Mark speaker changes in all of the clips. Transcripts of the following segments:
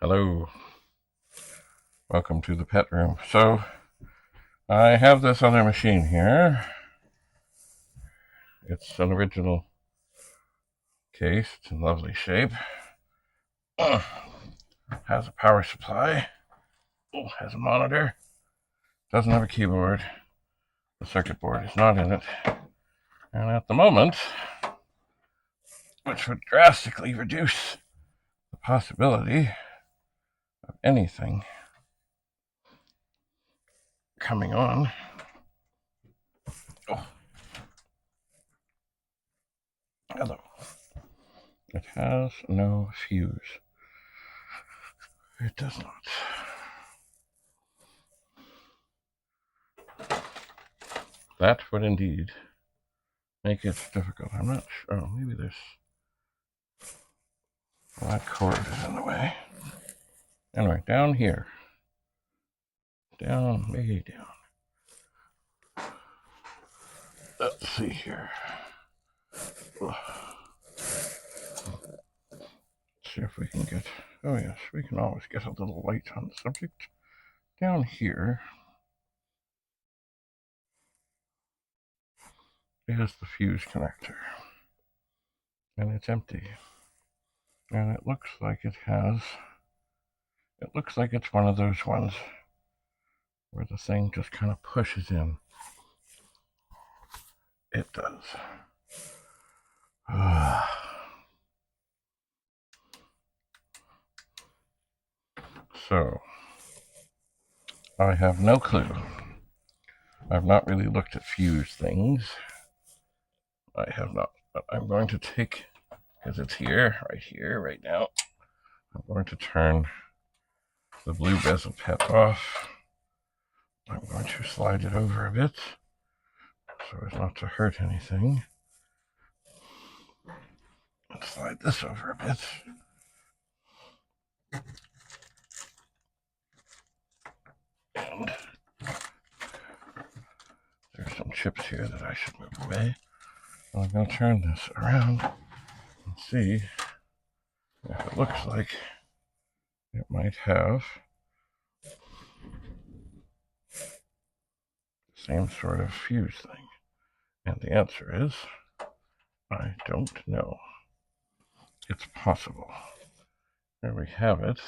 Speaker 1: Hello, welcome to the pet room. So I have this other machine here. It's an original case. It's in lovely shape. Has a power supply. Has a monitor. Doesn't have a keyboard. The circuit board is not in it. And at the moment, which would drastically reduce the possibility of anything coming on. Hello. It has no fuse. It does not. That would indeed make it difficult. I'm not sure. Oh, maybe there's... Well, that cord is in the way. Anyway, down here. Down, way down. Let's see here. Let's see if we can get... Oh yes, we can always get a little light on the subject. Down here is the fuse connector. And it's empty. And it looks like it has... It looks like it's one of those ones where the thing just kind of pushes in. It does. So, I have no clue. I've not really looked at fuse things. I have not. But I'm going to take, because it's here, right now, I'm going to turn the blue bezel pet off. I'm going to slide it over a bit so as not to hurt anything. And slide this over a bit. And there's some chips here that I should move away. And I'm going to turn this around and see if it looks like it might have the same sort of fuse thing. And the answer is, I don't know. It's possible. There we have it.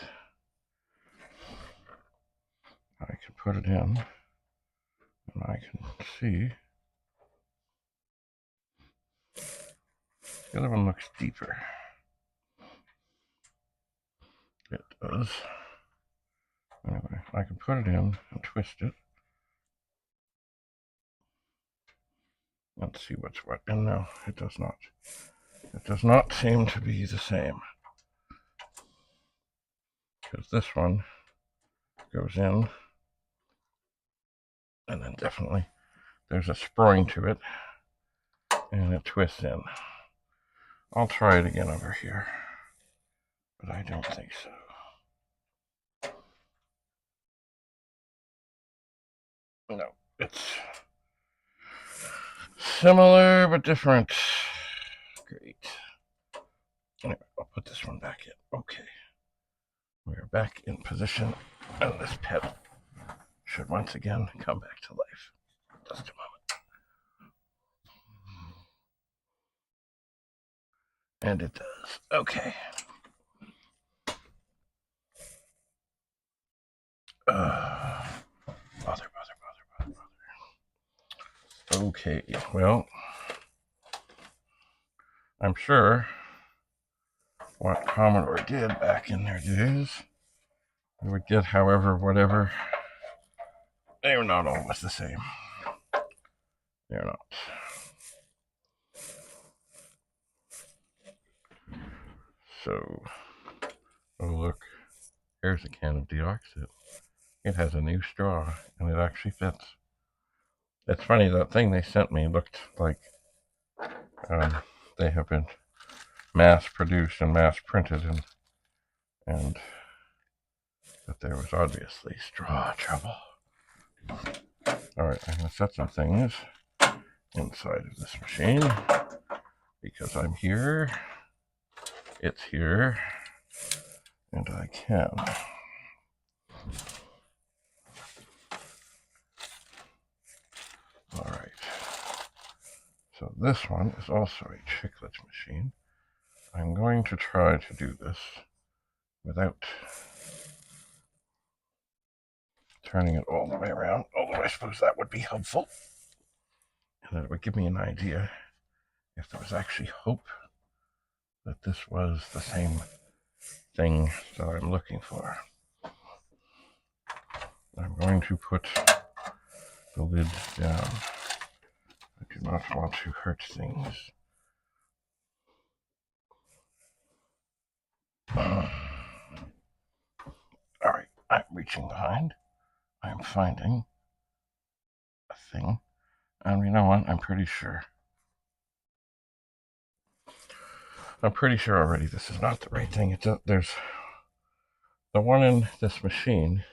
Speaker 1: I can put it in, and I can see. The other one looks deeper. It does. Anyway, I can put it in and twist it. Let's see what's what. And no, it does not. It does not seem to be the same. Because this one goes in, and then definitely there's a spring to it, and it twists in. I'll try it again over here, but I don't think so. No, it's similar but different. Great. Anyway, I'll put this one back in. Okay. We're back in position, and this pet should once again come back to life. Just a moment. And it does. Okay. Bother. Okay, well, I'm sure what Commodore did back in their days, they would get however, whatever. They are not always the same. They're not. So, oh look, here's a can of deoxit. It has a new straw, and it actually fits. It's funny, that thing they sent me looked like they have been mass produced and mass printed, and that there was obviously straw trouble. Alright, I'm going to set some things inside of this machine because I'm here, it's here, And I can. All right. So this one is also a chiclet machine. I'm going to try to do this without turning it all the way around, although I suppose that would be helpful. And that would give me an idea if there was actually hope that this was the same thing that I'm looking for. I'm going to put the lid down. I do not want to hurt things. All right, I'm reaching behind. I'm finding a thing. And you know what? I'm pretty sure already this is not the right thing. There's the one in this machine.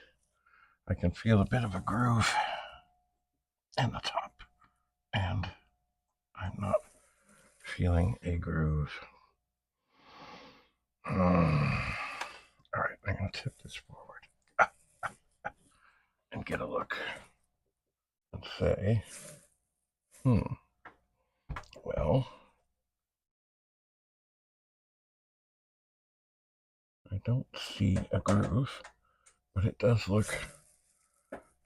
Speaker 1: I can feel a bit of a groove in the top, and I'm not feeling a groove. All right, I'm going to tip this forward and get a look and say, well, I don't see a groove, but it does look,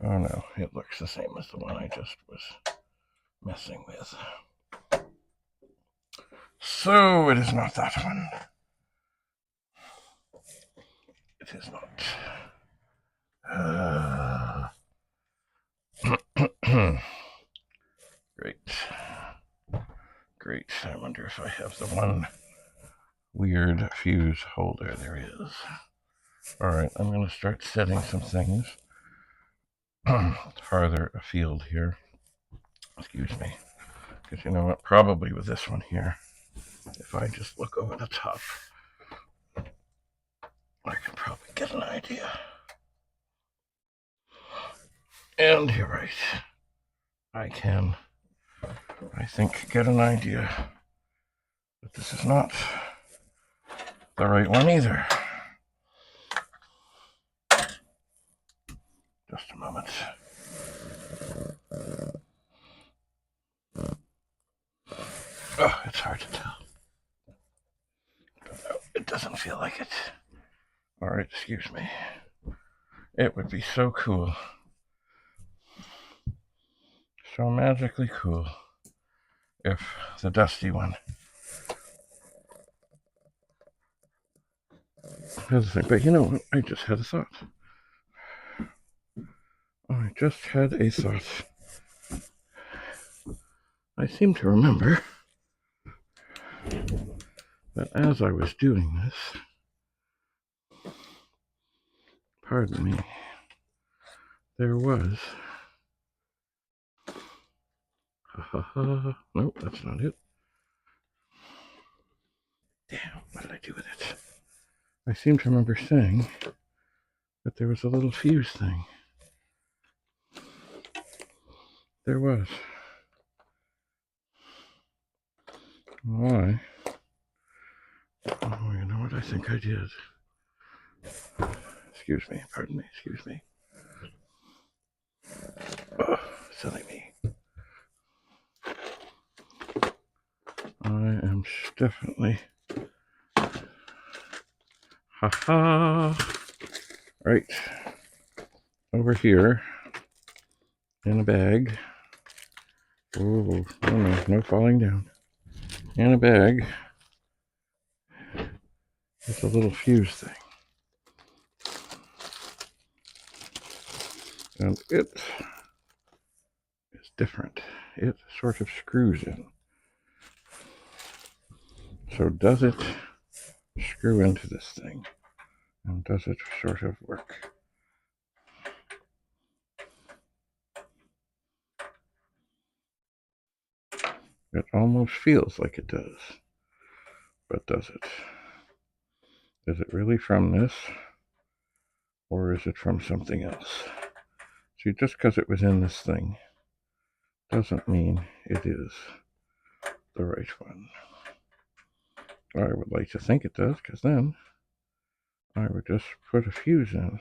Speaker 1: oh no, it looks the same as the one I just was messing with. So it is not that one. It is not. Great. I wonder if I have the one weird fuse holder. There is. All right, I'm going to start setting some things farther afield here. Excuse me. Because you know what? Probably with this one here, if I just look over the top, I can probably get an idea. And you're right. I can, I think, get an idea that this is not the right one either. Just a moment. Oh, it's hard to tell. No, it doesn't feel like it. All right, excuse me. It would be so cool. So magically cool if the dusty one. But you know what? I just had a thought. I seem to remember that as I was doing this, pardon me, there was, nope, that's not it. Damn, what did I do with it? I seem to remember saying that there was a little fuse thing. There was. Why? Oh, you know what? I think I did. Excuse me, pardon me, excuse me. Oh, silly me. I am definitely. Right. Over here in a bag. Oh, no, no falling down. In a bag. It's a little fuse thing. And it is different. It sort of screws in. So does it screw into this thing? And does it sort of work? It almost feels like it does. But does it? Is it really from this? Or is it from something else? See, just because it was in this thing doesn't mean it is the right one. I would like to think it does, because then I would just put a fuse in.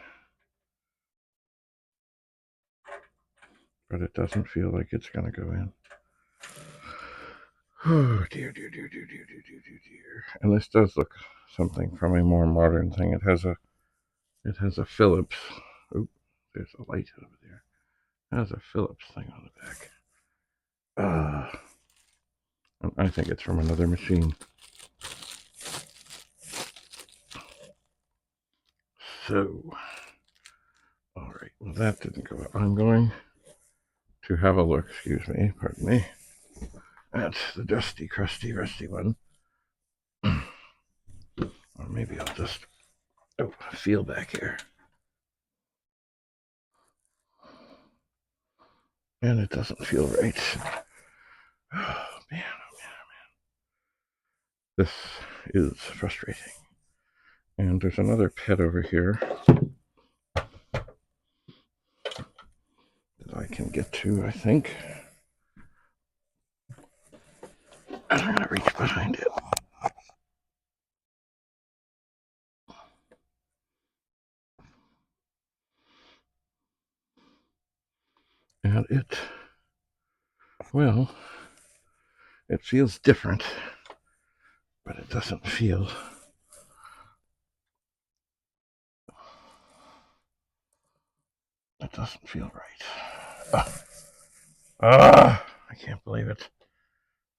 Speaker 1: But it doesn't feel like it's going to go in. Oh, dear, dear, dear, dear, dear, dear, dear, dear. And this does look something from a more modern thing. It has a Phillips. Oh, there's a light over there. It has a Phillips thing on the back. I think it's from another machine. So, all right. Well, that didn't go out. I'm going to have a look. Excuse me. Pardon me. That's the dusty, crusty, rusty one. Or maybe I'll just feel back here. And it doesn't feel right. Oh, man, oh, man, oh, man. This is frustrating. And there's another pet over here that I can get to, I think. And I'm going to reach behind it. And well, it feels different, but it doesn't feel. It doesn't feel right. I can't believe it.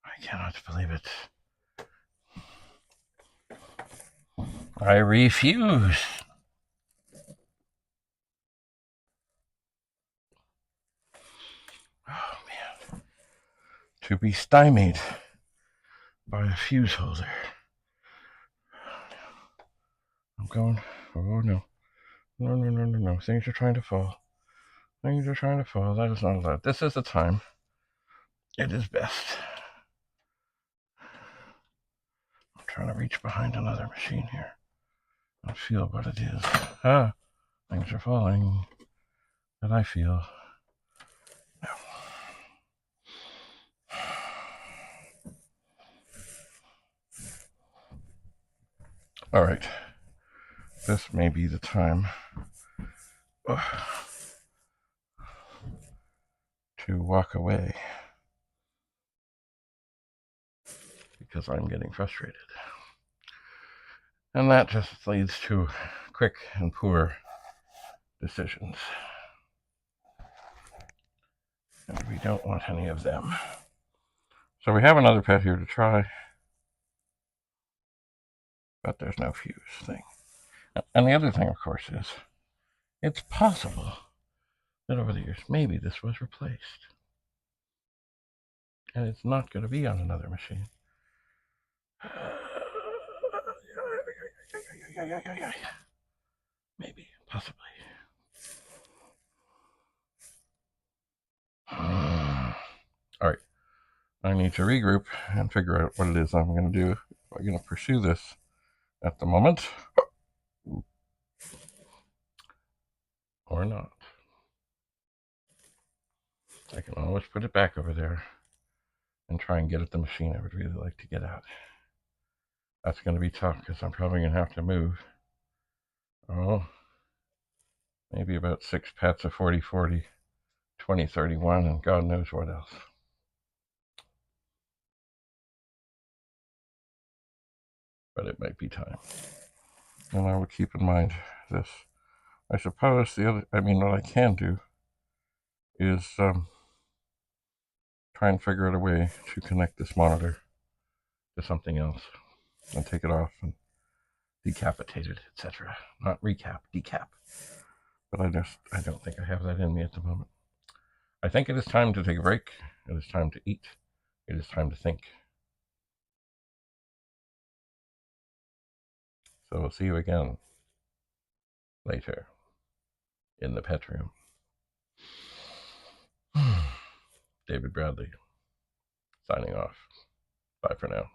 Speaker 1: I cannot believe it. I refuse. Oh, man. To be stymied by a fuse holder. I'm going. Oh, no. No, no, no, no, no. Things are trying to fall. Things are trying to fall. That is not allowed. This is the time. It is best. I'm trying to reach behind another machine here and feel what it is. Things are falling. That I feel. No. All right. This may be the time to walk away because I'm getting frustrated. And that just leads to quick and poor decisions. And we don't want any of them. So we have another pet here to try. But there's no fuse thing. And the other thing, of course, is it's possible that over the years, maybe this was replaced. And it's not going to be on another machine. Maybe, possibly. All right. I need to regroup and figure out what it is I'm going to do. I'm going to pursue this at the moment or not. I can always put it back over there and try and get at the machine I would really like to get at. That's going to be tough because I'm probably going to have to move. Maybe about 6 pets of 4040, 2031, and God knows what else. But it might be time. And I would keep in mind this. I suppose what I can do is try and figure out a way to connect this monitor to something else and take it off and decapitate it, etc. Not recap, decap. But I don't think I have that in me at the moment. I think it is time to take a break. It is time to eat. It is time to think. So we'll see you again later in the pet room. David Bradley, signing off. Bye for now.